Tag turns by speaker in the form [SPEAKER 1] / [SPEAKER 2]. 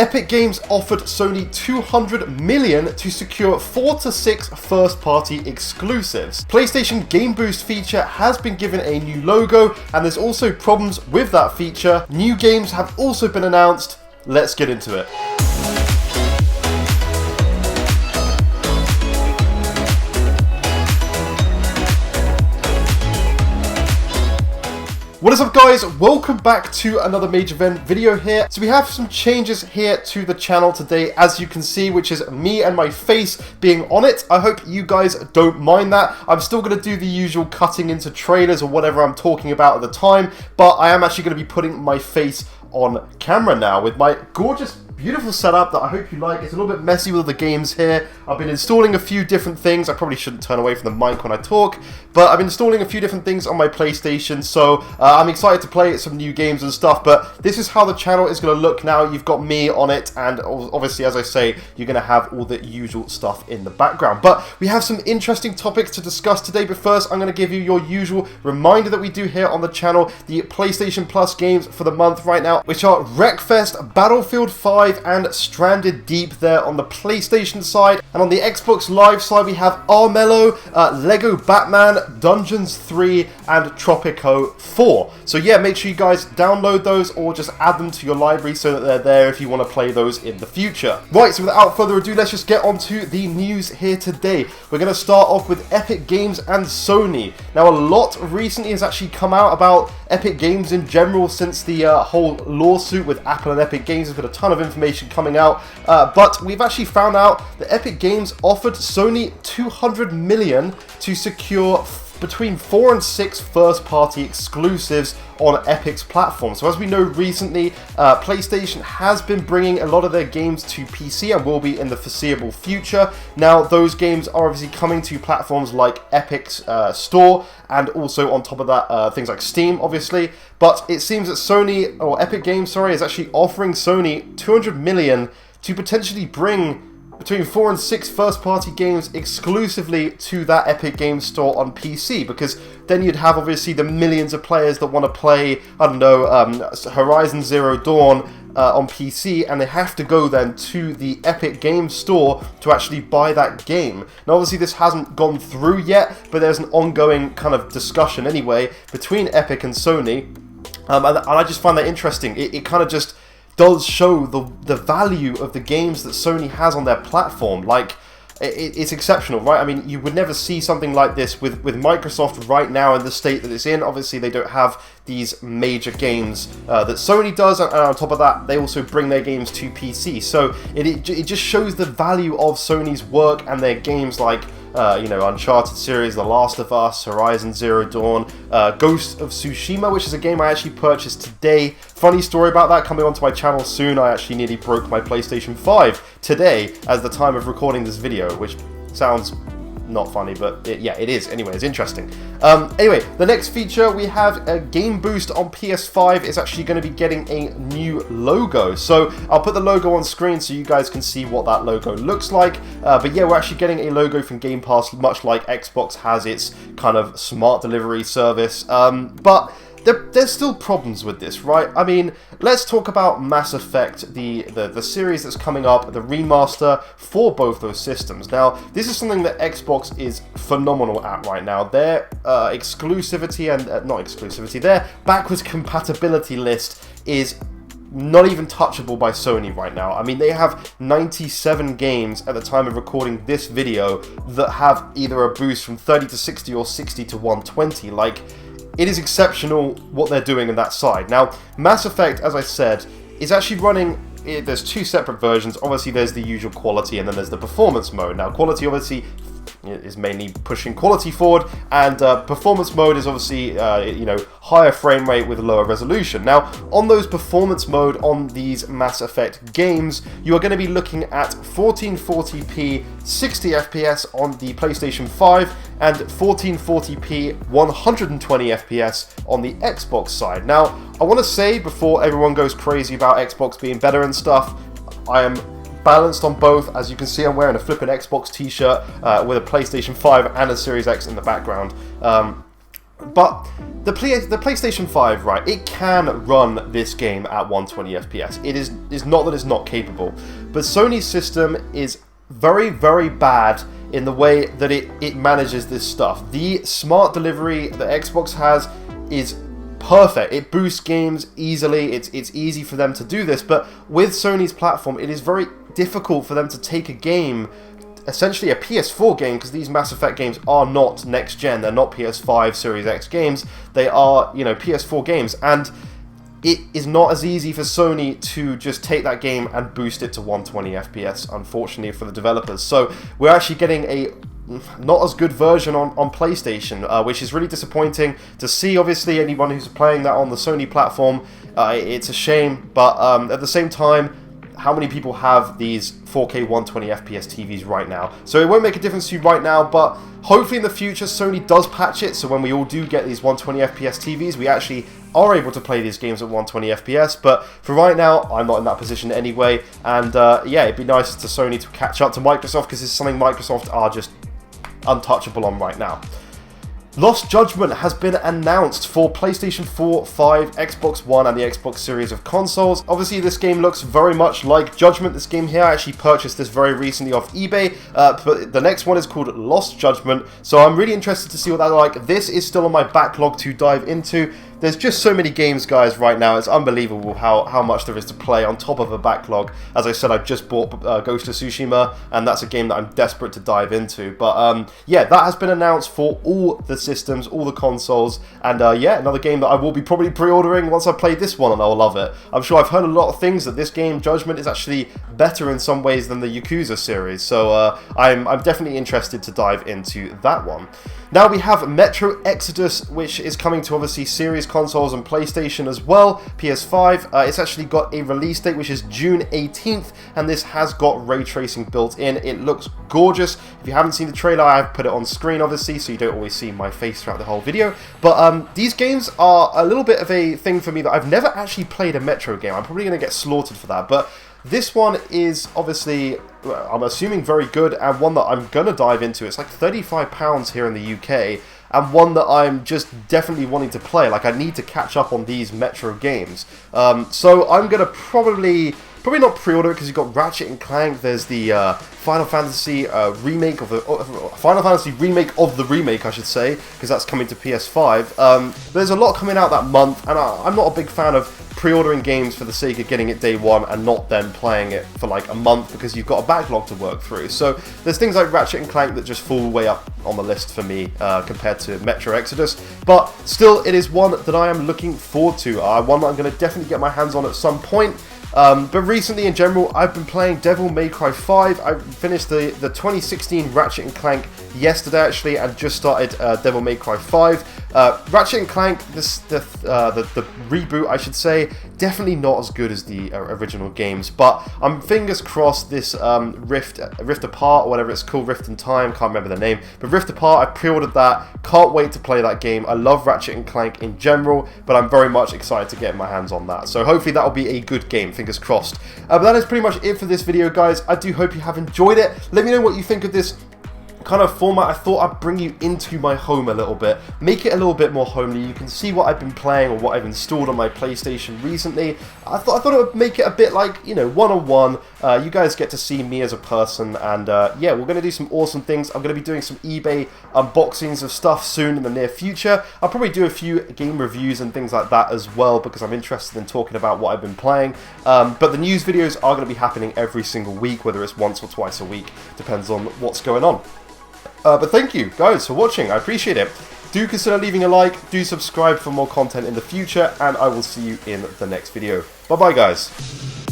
[SPEAKER 1] Epic Games offered Sony $200 million to secure 4 to 6 first-party exclusives. PlayStation Game Boost feature has been given a new logo, and there's also problems with that feature. New games have also been announced. Let's get into it. What is up, guys? Welcome back to another Major Event video here. So we have some changes here to the channel today, as you can see, which is me and my face being on it. I hope you guys don't mind that. I'm still going to do the usual cutting into trailers or whatever I'm talking about at the time, but I am actually going to be putting my face on camera now with my gorgeous, beautiful setup that I hope you like. It's a little bit messy with the games here. I've been installing a few different things. I probably shouldn't turn away from the mic when I talk, but I've been installing a few different things on my PlayStation, so I'm excited to play some new games and stuff. But this is how the channel is going to look now. You've got me on it, and obviously, as I say, you're going to have all the usual stuff in the background. But we have some interesting topics to discuss today. But first, I'm going to give you your usual reminder that we do here on the channel, the PlayStation Plus games for the month right now, which are Wreckfest, Battlefield 5, and Stranded Deep there on the PlayStation side. And on the Xbox Live side, we have Armello, Lego Batman, Dungeons 3, and Tropico 4. So yeah, make sure you guys download those or just add them to your library so that they're there if you want to play those in the future. Right, so without further ado, let's just get on to the news here today. We're going to start off with Epic Games and Sony. Now, a lot recently has actually come out about Epic Games in general since the whole lawsuit with Apple and Epic Games. There's been a ton of information coming out, but we've actually found out that Epic Games offered Sony $200 million to secure between 4 and 6 first-party exclusives on Epic's platform. So as we know recently, PlayStation has been bringing a lot of their games to PC and will be in the foreseeable future. Now, those games are obviously coming to platforms like Epic's store, and also on top of that, things like Steam, obviously. But it seems that Sony, or Epic Games, sorry, is actually offering Sony $200 million to potentially bring between 4 and 6 first-party games exclusively to that Epic Games store on PC, because then you'd have obviously the millions of players that want to play, I don't know, Horizon Zero Dawn on PC, and they have to go then to the Epic Games store to actually buy that game. Now, obviously this hasn't gone through yet, but there's an ongoing kind of discussion anyway between Epic and Sony, and I just find that interesting. It kind of just does show the value of the games that Sony has on their platform. Like, it's exceptional, right? I mean, you would never see something like this with Microsoft right now in the state that it's in. Obviously, they don't have these major games that Sony does, and on top of that, they also bring their games to PC. So it just shows the value of Sony's work and their games like Uncharted series, The Last of Us, Horizon Zero Dawn, Ghost of Tsushima, which is a game I actually purchased today. Funny story about that, coming onto my channel soon. I actually nearly broke my PlayStation 5 today as the time of recording this video, which sounds not funny, but yeah, it is. Anyway, it's interesting. Anyway, the next feature, we have a Game Boost on PS5 is actually going to be getting a new logo. So I'll put the logo on screen so you guys can see what that logo looks like. But yeah, we're actually getting a logo from Game Pass, much like Xbox has its kind of smart delivery service. But there's still problems with this, right? I mean, let's talk about Mass Effect, the series that's coming up, the remaster for both those systems. Now, this is something that Xbox is phenomenal at right now. Their exclusivity and not exclusivity, their backwards compatibility list is not even touchable by Sony right now. I mean, they have 97 games at the time of recording this video that have either a boost from 30 to 60 or 60 to 120. Like, it is exceptional what they're doing on that side. Now, Mass Effect, as I said, is actually running. There's 2 separate versions. Obviously, there's the usual quality, and then there's the performance mode. Now, quality obviously is mainly pushing quality forward, and performance mode is obviously higher frame rate with lower resolution. Now, on those performance mode on these Mass Effect games, you are going to be looking at 1440p 60 FPS on the PlayStation 5 and 1440p 120 FPS on the Xbox side. Now, I want to say, before everyone goes crazy about Xbox being better and stuff, I am balanced on both. As you can see, I'm wearing a flippin' Xbox t-shirt with a PlayStation 5 and a Series X in the background. But the PlayStation 5, right, it can run this game at 120 FPS. It's not that it's not capable, but Sony's system is very, very bad in the way that it manages this stuff. The smart delivery that Xbox has is perfect. It boosts games easily. It's easy for them to do this, but with Sony's platform, it is very difficult for them to take a game, essentially a PS4 game, because these Mass Effect games are not next gen. They're not PS5 Series X games. They are, you know, PS4 games, and it is not as easy for Sony to just take that game and boost it to 120 FPS, unfortunately, for the developers. So we're actually getting a not as good version on PlayStation, which is really disappointing to see. Obviously, anyone who's playing that on the Sony platform, it's a shame, but at the same time, how many people have these 4K 120 FPS TVs right now? So it won't make a difference to you right now, but hopefully in the future Sony does patch it, so when we all do get these 120 FPS TVs, we actually are able to play these games at 120 FPS, but for right now, I'm not in that position anyway, and yeah, it'd be nice to Sony to catch up to Microsoft, because it's something Microsoft are just untouchable on right now. Lost Judgment has been announced for PlayStation 4, 5, Xbox One, and the Xbox series of consoles. Obviously, this game looks very much like Judgment. This game here, I actually purchased this very recently off eBay, but the next one is called Lost Judgment, so I'm really interested to see what that's like. This is still on my backlog to dive into. There's just so many games, guys, right now. It's unbelievable how much there is to play on top of a backlog. As I said, I just bought Ghost of Tsushima, and that's a game that I'm desperate to dive into. But yeah, that has been announced for all the systems, all the consoles, and yeah, another game that I will be probably pre-ordering once I play this one, and I'll love it. I'm sure I've heard a lot of things that this game, Judgment, is actually better in some ways than the Yakuza series, so I'm definitely interested to dive into that one. Now we have Metro Exodus, which is coming to obviously series consoles and PlayStation as well, PS5. It's actually got a release date which is June 18th, and this has got ray tracing built in. It looks gorgeous. If you haven't seen the trailer, I've put it on screen obviously, so you don't always see my face throughout the whole video. But these games are a little bit of a thing for me that I've never actually played a Metro game. I'm probably going to get slaughtered for that, but this one is obviously, I'm assuming, very good, and one that I'm going to dive into. It's like £35 here in the UK, and one that I'm just definitely wanting to play. Like, I need to catch up on these Metro games. So I'm going to probably not pre-order it, because you've got Ratchet and Clank. There's the Final Fantasy remake of the Final Fantasy remake of the remake, I should say, because that's coming to PS5. There's a lot coming out that month, and I'm not a big fan of pre-ordering games for the sake of getting it day one and not then playing it for like a month, because you've got a backlog to work through. So there's things like Ratchet and Clank that just fall way up on the list for me compared to Metro Exodus, but still, it is one that I am looking forward to. One that I'm going to definitely get my hands on at some point. But recently, in general, I've been playing Devil May Cry 5. I finished the 2016 Ratchet and Clank yesterday, actually, and just started Devil May Cry 5. Ratchet and Clank, the reboot, I should say, definitely not as good as the original games, but I'm fingers crossed this Rift Apart, or whatever it's called, Rift in Time, can't remember the name, but Rift Apart, I pre-ordered that, can't wait to play that game. I love Ratchet and Clank in general, but I'm very much excited to get my hands on that, so hopefully that'll be a good game, fingers crossed. But that is pretty much it for this video, guys. I do hope you have enjoyed it. Let me know what you think of this kind of format. I thought I'd bring you into my home a little bit, make it a little bit more homely. You can see what I've been playing or what I've installed on my PlayStation recently. I thought it would make it a bit like, you know, one-on-one. You guys get to see me as a person, and yeah, we're going to do some awesome things. I'm going to be doing some eBay unboxings of stuff soon in the near future. I'll probably do a few game reviews and things like that as well, because I'm interested in talking about what I've been playing. But the news videos are going to be happening every single week, whether it's once or twice a week, depends on what's going on. But thank you guys for watching, I appreciate it. Do consider leaving a like, do subscribe for more content in the future, and I will see you in the next video. Bye bye, guys.